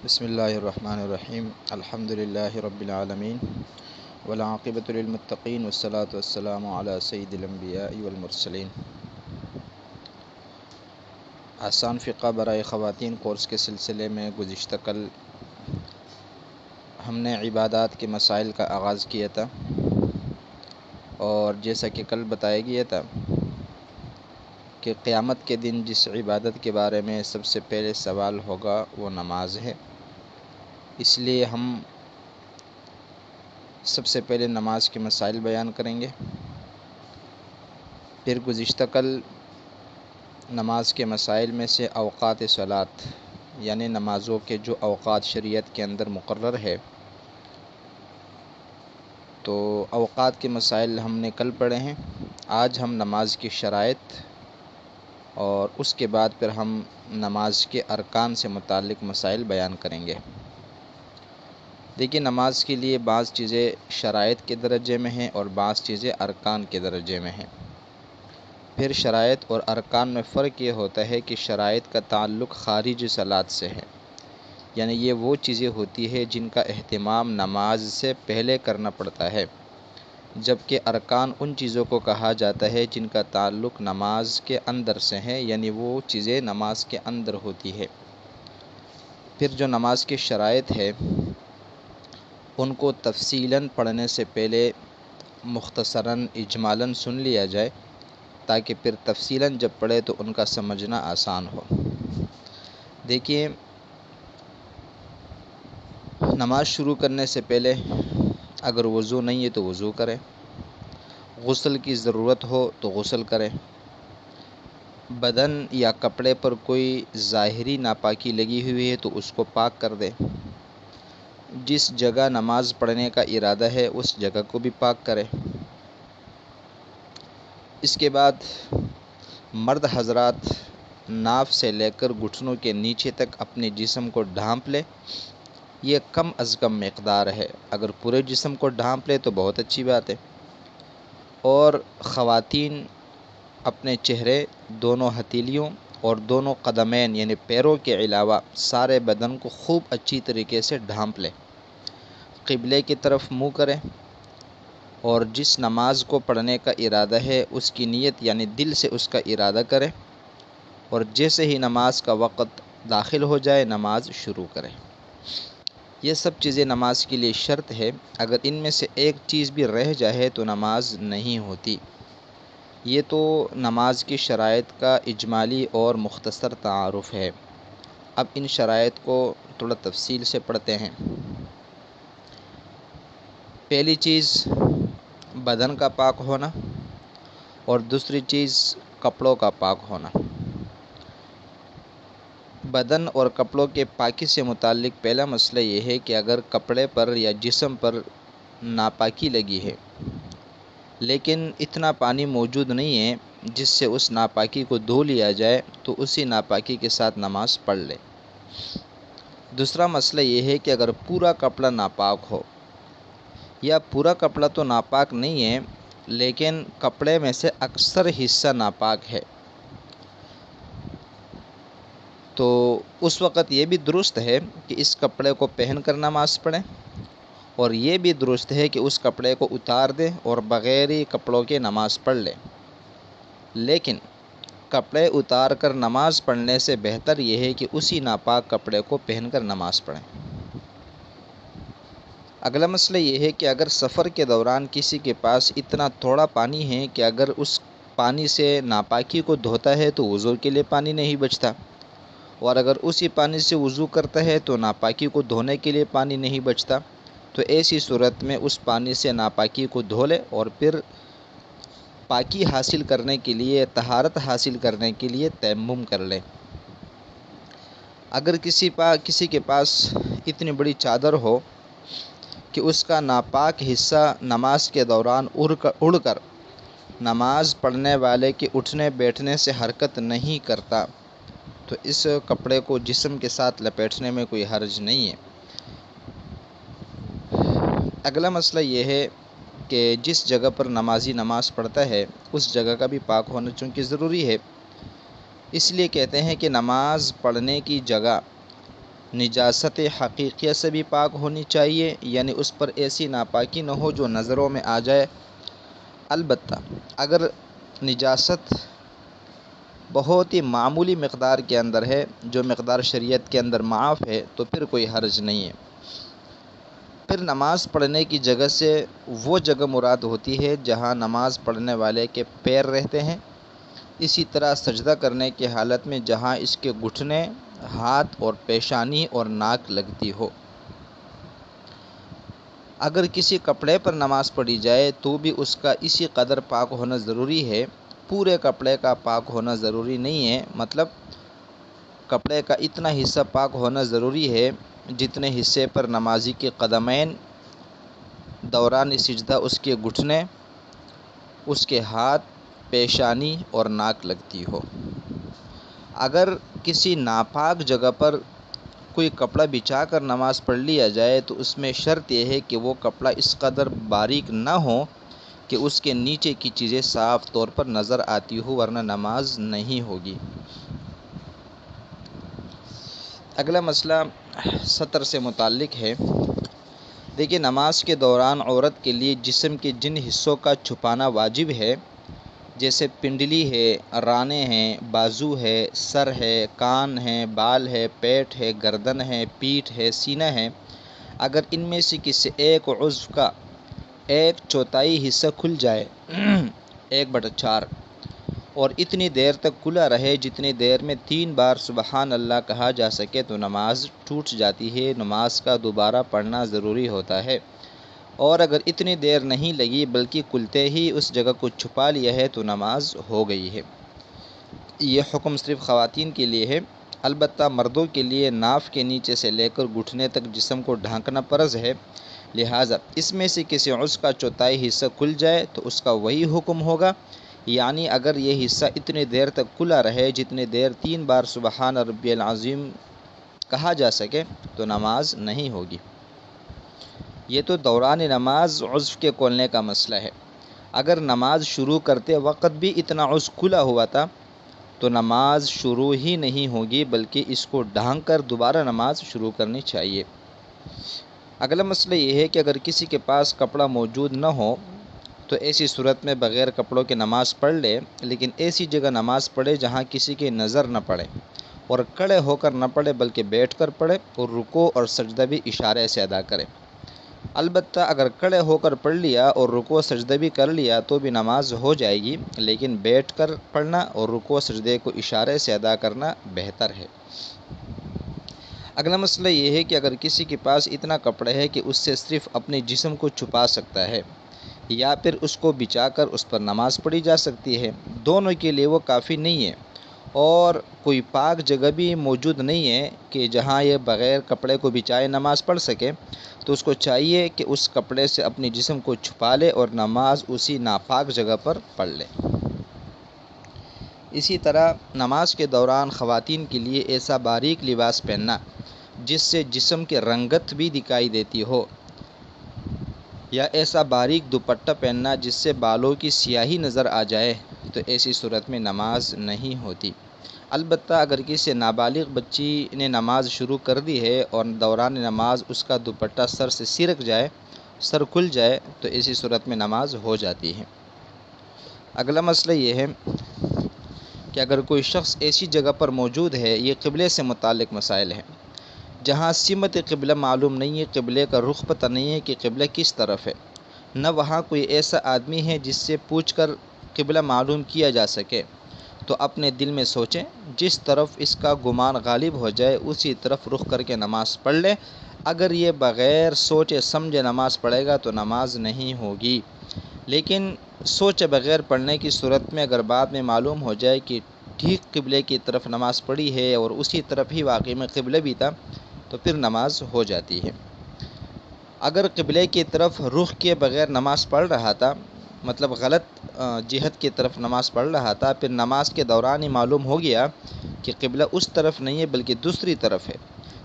بسم اللہ الرحمن الرحیم الحمد للہ رب العالمین والعاقبۃ للمتقین والصلاة والسلام علی سید الانبیاء والمرسلین۔ آسان فقہ برائے خواتین کورس کے سلسلے میں گزشتہ کل ہم نے عبادات کے مسائل کا آغاز کیا تھا، اور جیسا کہ کل بتایا گیا تھا کہ قیامت کے دن جس عبادت کے بارے میں سب سے پہلے سوال ہوگا وہ نماز ہے۔ اس لیے ہم سب سے پہلے نماز کے مسائل بیان کریں گے، پھر گزشتہ کل نماز کے مسائل میں سے اوقات صلاۃ یعنی نمازوں کے جو اوقات شریعت کے اندر مقرر ہے، تو اوقات کے مسائل ہم نے کل پڑھے ہیں۔ آج ہم نماز کی شرائط اور اس کے بعد پھر ہم نماز کے ارکان سے متعلق مسائل بیان کریں گے۔ دیکھیے، نماز کے لیے بعض چیزیں شرائط کے درجے میں ہیں اور بعض چیزیں ارکان کے درجے میں ہیں۔ پھر شرائط اور ارکان میں فرق یہ ہوتا ہے کہ شرائط کا تعلق خارج صلاۃ سے ہے، یعنی یہ وہ چیزیں ہوتی ہے جن کا اہتمام نماز سے پہلے کرنا پڑتا ہے، جبکہ ارکان ان چیزوں کو کہا جاتا ہے جن کا تعلق نماز کے اندر سے ہے، یعنی وہ چیزیں نماز کے اندر ہوتی ہے۔ پھر جو نماز کی شرائط ہے ان کو تفصیلاً پڑھنے سے پہلے مختصراً اجمالاً سن لیا جائے، تاکہ پھر تفصیلاً جب پڑھے تو ان کا سمجھنا آسان ہو۔ دیکھیے، نماز شروع کرنے سے پہلے اگر وضو نہیں ہے تو وضو کریں، غسل کی ضرورت ہو تو غسل کریں، بدن یا کپڑے پر کوئی ظاہری ناپاکی لگی ہوئی ہے تو اس کو پاک کر دیں، جس جگہ نماز پڑھنے کا ارادہ ہے اس جگہ کو بھی پاک کریں۔ اس کے بعد مرد حضرات ناف سے لے کر گھٹنوں کے نیچے تک اپنے جسم کو ڈھانپ لے، یہ کم از کم مقدار ہے۔ اگر پورے جسم کو ڈھانپ لے تو بہت اچھی بات ہے۔ اور خواتین اپنے چہرے، دونوں ہتھیلیوں اور دونوں قدمین یعنی پیروں کے علاوہ سارے بدن کو خوب اچھی طریقے سے ڈھانپ لیں، قبلے کی طرف منہ کریں، اور جس نماز کو پڑھنے کا ارادہ ہے اس کی نیت یعنی دل سے اس کا ارادہ کریں، اور جیسے ہی نماز کا وقت داخل ہو جائے نماز شروع کریں۔ یہ سب چیزیں نماز کے لیے شرط ہے، اگر ان میں سے ایک چیز بھی رہ جائے تو نماز نہیں ہوتی۔ یہ تو نماز کی شرائط کا اجمالی اور مختصر تعارف ہے۔ اب ان شرائط کو تھوڑا تفصیل سے پڑھتے ہیں۔ پہلی چیز بدن کا پاک ہونا، اور دوسری چیز کپڑوں کا پاک ہونا۔ بدن اور کپڑوں کے پاکی سے متعلق پہلا مسئلہ یہ ہے کہ اگر کپڑے پر یا جسم پر ناپاکی لگی ہے لیکن اتنا پانی موجود نہیں ہے جس سے اس ناپاکی کو دھو لیا جائے تو اسی ناپاکی کے ساتھ نماز پڑھ لے۔ دوسرا مسئلہ یہ ہے کہ اگر پورا کپڑا ناپاک ہو، یا پورا کپڑا تو ناپاک نہیں ہے لیکن کپڑے میں سے اکثر حصہ ناپاک ہے، تو اس وقت یہ بھی درست ہے کہ اس کپڑے کو پہن کر نماز پڑھیں، اور یہ بھی درست ہے کہ اس کپڑے کو اتار دیں اور بغیر ہی کپڑوں کے نماز پڑھ لیں۔ لیکن کپڑے اتار کر نماز پڑھنے سے بہتر یہ ہے کہ اسی ناپاک کپڑے کو پہن کر نماز پڑھیں۔ اگلا مسئلہ یہ ہے کہ اگر سفر کے دوران کسی کے پاس اتنا تھوڑا پانی ہے کہ اگر اس پانی سے ناپاکی کو دھوتا ہے تو وضو کے لیے پانی نہیں بچتا، اور اگر اسی پانی سے وضو کرتا ہے تو ناپاکی کو دھونے کے لیے پانی نہیں بچتا، تو ایسی صورت میں اس پانی سے ناپاکی کو دھو لے اور پھر پاکی حاصل کرنے کے لیے، طہارت حاصل کرنے کے لیے تیمم کر لے۔ اگر کسی کے پاس اتنی بڑی چادر ہو کہ اس کا ناپاک حصہ نماز کے دوران اڑ کر نماز پڑھنے والے کے اٹھنے بیٹھنے سے حرکت نہیں کرتا، تو اس کپڑے کو جسم کے ساتھ لپیٹنے میں کوئی حرج نہیں ہے۔ اگلا مسئلہ یہ ہے کہ جس جگہ پر نمازی نماز پڑھتا ہے اس جگہ کا بھی پاک ہونا چونکہ ضروری ہے، اس لیے کہتے ہیں کہ نماز پڑھنے کی جگہ نجاست حقیقیہ سے بھی پاک ہونی چاہیے، یعنی اس پر ایسی ناپاکی نہ ہو جو نظروں میں آ جائے۔ البتہ اگر نجاست بہت ہی معمولی مقدار کے اندر ہے، جو مقدار شریعت کے اندر معاف ہے، تو پھر کوئی حرج نہیں ہے۔ پھر نماز پڑھنے کی جگہ سے وہ جگہ مراد ہوتی ہے جہاں نماز پڑھنے والے کے پیر رہتے ہیں، اسی طرح سجدہ کرنے کی حالت میں جہاں اس کے گھٹنے، ہاتھ اور پیشانی اور ناک لگتی ہو۔ اگر کسی کپڑے پر نماز پڑھی جائے تو بھی اس کا اسی قدر پاک ہونا ضروری ہے، پورے کپڑے کا پاک ہونا ضروری نہیں ہے۔ مطلب کپڑے کا اتنا حصہ پاک ہونا ضروری ہے جتنے حصے پر نمازی کے قدمین، دوران سجدہ اس کے گھٹنے، اس کے ہاتھ، پیشانی اور ناک لگتی ہو۔ اگر کسی ناپاک جگہ پر کوئی کپڑا بچھا کر نماز پڑھ لیا جائے تو اس میں شرط یہ ہے کہ وہ کپڑا اس قدر باریک نہ ہو کہ اس کے نیچے کی چیزیں صاف طور پر نظر آتی ہو، ورنہ نماز نہیں ہوگی۔ اگلا مسئلہ سطر سے متعلق ہے۔ دیکھیے، نماز کے دوران عورت کے لیے جسم کے جن حصوں کا چھپانا واجب ہے، جیسے پنڈلی ہے، رانے ہیں، بازو ہے، سر ہے، کان ہیں، بال ہے، پیٹ ہے، گردن ہے، پیٹھ ہے، سینہ ہے، اگر ان میں سے کسی ایک عضو کا 1/4 حصہ کھل جائے 1/4 اور اتنی دیر تک کھلا رہے جتنی دیر میں 3 بار سبحان اللہ کہا جا سکے تو نماز ٹوٹ جاتی ہے، نماز کا دوبارہ پڑھنا ضروری ہوتا ہے۔ اور اگر اتنی دیر نہیں لگی بلکہ کھلتے ہی اس جگہ کو چھپا لیا ہے تو نماز ہو گئی ہے۔ یہ حکم صرف خواتین کے لیے ہے، البتہ مردوں کے لیے ناف کے نیچے سے لے کر گھٹنے تک جسم کو ڈھانکنا فرض ہے، لہٰذا اس میں سے کسی عضو کا 1/4 حصہ کھل جائے تو اس کا وہی حکم ہوگا، یعنی اگر یہ حصہ اتنی دیر تک کھلا رہے جتنی دیر 3 بار سبحان ربی العظیم کہا جا سکے تو نماز نہیں ہوگی۔ یہ تو دوران نماز عضو کے کھولنے کا مسئلہ ہے۔ اگر نماز شروع کرتے وقت بھی اتنا عضو کھلا ہوا تھا تو نماز شروع ہی نہیں ہوگی، بلکہ اس کو ڈھانک کر دوبارہ نماز شروع کرنی چاہیے۔ اگلا مسئلہ یہ ہے کہ اگر کسی کے پاس کپڑا موجود نہ ہو تو ایسی صورت میں بغیر کپڑوں کے نماز پڑھ لے، لیکن ایسی جگہ نماز پڑھے جہاں کسی کی نظر نہ پڑے، اور کھڑے ہو کر نہ پڑھے بلکہ بیٹھ کر پڑھے، اور رکوع اور سجدہ بھی اشارے سے ادا کرے۔ البتہ اگر کھڑے ہو کر پڑھ لیا اور رکوع سجدہ بھی کر لیا تو بھی نماز ہو جائے گی، لیکن بیٹھ کر پڑھنا اور رکوع سجدے کو اشارے سے ادا کرنا بہتر ہے۔ اگلا مسئلہ یہ ہے کہ اگر کسی کے پاس اتنا کپڑا ہے کہ اس سے صرف اپنے جسم کو چھپا سکتا ہے، یا پھر اس کو بچھا کر اس پر نماز پڑھی جا سکتی ہے، دونوں کے لیے وہ کافی نہیں ہے، اور کوئی پاک جگہ بھی موجود نہیں ہے کہ جہاں یہ بغیر کپڑے کو بچھائے نماز پڑھ سکے، تو اس کو چاہیے کہ اس کپڑے سے اپنے جسم کو چھپا لے اور نماز اسی ناپاک جگہ پر پڑھ لے۔ اسی طرح نماز کے دوران خواتین کے لیے ایسا باریک لباس پہننا جس سے جسم کی رنگت بھی دکھائی دیتی ہو، یا ایسا باریک دوپٹہ پہننا جس سے بالوں کی سیاہی نظر آ جائے، تو ایسی صورت میں نماز نہیں ہوتی۔ البتہ اگر کسی نابالغ بچی نے نماز شروع کر دی ہے اور دوران نماز اس کا دوپٹہ سر سے سرک جائے، سر کھل جائے، تو ایسی صورت میں نماز ہو جاتی ہے۔ اگلا مسئلہ یہ ہے کہ اگر کوئی شخص ایسی جگہ پر موجود ہے، یہ قبلے سے متعلق مسائل ہیں، جہاں سمت قبلہ معلوم نہیں ہے، قبلے کا رخ پتہ نہیں ہے کہ قبلہ کس طرف ہے، نہ وہاں کوئی ایسا آدمی ہے جس سے پوچھ کر قبلہ معلوم کیا جا سکے، تو اپنے دل میں سوچیں، جس طرف اس کا گمان غالب ہو جائے اسی طرف رخ کر کے نماز پڑھ لے۔ اگر یہ بغیر سوچے سمجھے نماز پڑھے گا تو نماز نہیں ہوگی، لیکن سوچے بغیر پڑھنے کی صورت میں اگر بعد میں معلوم ہو جائے کہ ٹھیک قبلے کی طرف نماز پڑھی ہے اور اسی طرف ہی واقعی میں قبلہ بھی تھا، تو پھر نماز ہو جاتی ہے۔ اگر قبلے کی طرف رخ کیے بغیر نماز پڑھ رہا تھا، مطلب غلط جہت کی طرف نماز پڑھ رہا تھا، پھر نماز کے دوران ہی معلوم ہو گیا کہ قبلہ اس طرف نہیں ہے بلکہ دوسری طرف ہے،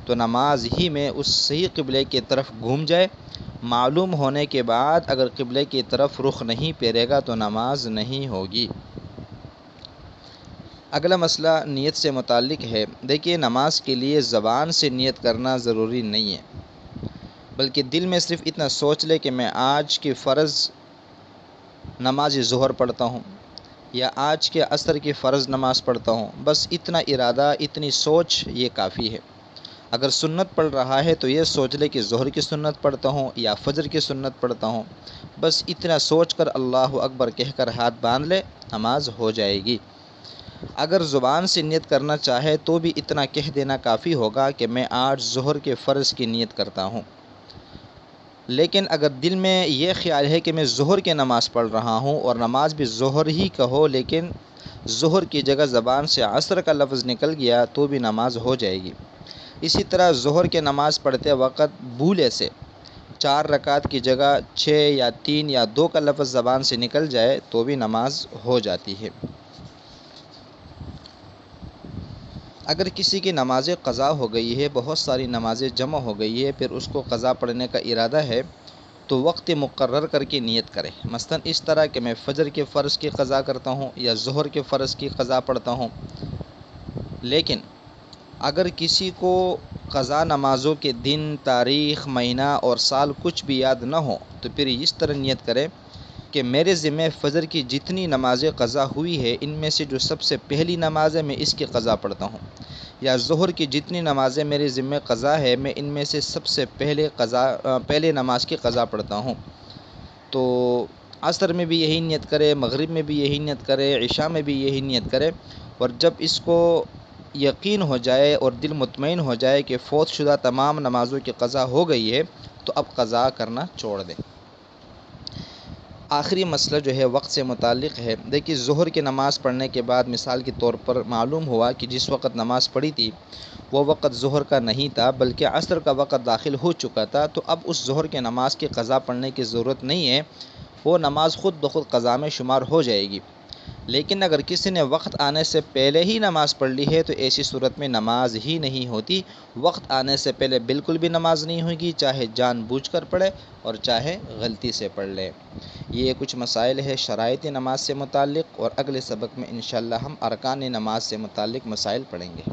تو نماز ہی میں اس صحیح قبلے کی طرف گھوم جائے۔ معلوم ہونے کے بعد اگر قبلے کی طرف رخ نہیں پھیرے گا تو نماز نہیں ہوگی۔ اگلا مسئلہ نیت سے متعلق ہے۔ دیکھیے، نماز کے لیے زبان سے نیت کرنا ضروری نہیں ہے، بلکہ دل میں صرف اتنا سوچ لے کہ میں آج کی فرض نماز ظہر پڑھتا ہوں یا آج کے عصر کی فرض نماز پڑھتا ہوں، بس اتنا ارادہ، اتنی سوچ یہ کافی ہے۔ اگر سنت پڑھ رہا ہے تو یہ سوچ لے کہ ظہر کی سنت پڑھتا ہوں یا فجر کی سنت پڑھتا ہوں، بس اتنا سوچ کر اللہ اکبر کہہ کر ہاتھ باندھ لے، نماز ہو جائے گی۔ اگر زبان سے نیت کرنا چاہے تو بھی اتنا کہہ دینا کافی ہوگا کہ میں آج ظہر کے فرض کی نیت کرتا ہوں۔ لیکن اگر دل میں یہ خیال ہے کہ میں ظہر کی نماز پڑھ رہا ہوں اور نماز بھی ظہر ہی کہو، لیکن ظہر کی جگہ زبان سے عصر کا لفظ نکل گیا تو بھی نماز ہو جائے گی۔ اسی طرح ظہر کی نماز پڑھتے وقت بھولے سے 4 رکعت کی جگہ 6 یا 3 یا 2 کا لفظ زبان سے نکل جائے تو بھی نماز ہو جاتی ہے۔ اگر کسی کی نماز قضا ہو گئی ہے، بہت ساری نمازیں جمع ہو گئی ہے، پھر اس کو قضا پڑھنے کا ارادہ ہے، تو وقت مقرر کر کے نیت کرے۔ مثلا اس طرح کہ میں فجر کے فرض کی قضا کرتا ہوں یا ظہر کے فرض کی قضا پڑھتا ہوں۔ لیکن اگر کسی کو قضا نمازوں کے دن، تاریخ، مہینہ اور سال کچھ بھی یاد نہ ہو، تو پھر اس طرح نیت کرے کہ میرے ذمہ فجر کی جتنی نمازیں قضا ہوئی ہے، ان میں سے جو سب سے پہلی نماز ہے میں اس کی قضا پڑھتا ہوں، یا ظہر کی جتنی نمازیں میرے ذمہ قضا ہے میں ان میں سے سب سے پہلے نماز کی قضا پڑھتا ہوں۔ تو عصر میں بھی یہی نیت کرے، مغرب میں بھی یہی نیت کرے، عشاء میں بھی یہی نیت کرے، اور جب اس کو یقین ہو جائے اور دل مطمئن ہو جائے کہ فوت شدہ تمام نمازوں کی قضا ہو گئی ہے، تو اب قضا کرنا چھوڑ دیں۔ آخری مسئلہ جو ہے وقت سے متعلق ہے۔ دیکھیے، ظہر کی نماز پڑھنے کے بعد مثال کے طور پر معلوم ہوا کہ جس وقت نماز پڑھی تھی وہ وقت ظہر کا نہیں تھا بلکہ عصر کا وقت داخل ہو چکا تھا، تو اب اس ظہر کی نماز کی قضا پڑھنے کی ضرورت نہیں ہے، وہ نماز خود بخود قضا میں شمار ہو جائے گی۔ لیکن اگر کسی نے وقت آنے سے پہلے ہی نماز پڑھ لی ہے تو ایسی صورت میں نماز ہی نہیں ہوتی۔ وقت آنے سے پہلے بالکل بھی نماز نہیں ہوگی، چاہے جان بوجھ کر پڑھے اور چاہے غلطی سے پڑھ لے۔ یہ کچھ مسائل ہے شرائط نماز سے متعلق، اور اگلے سبق میں انشاءاللہ ہم ارکان نماز سے متعلق مسائل پڑھیں گے۔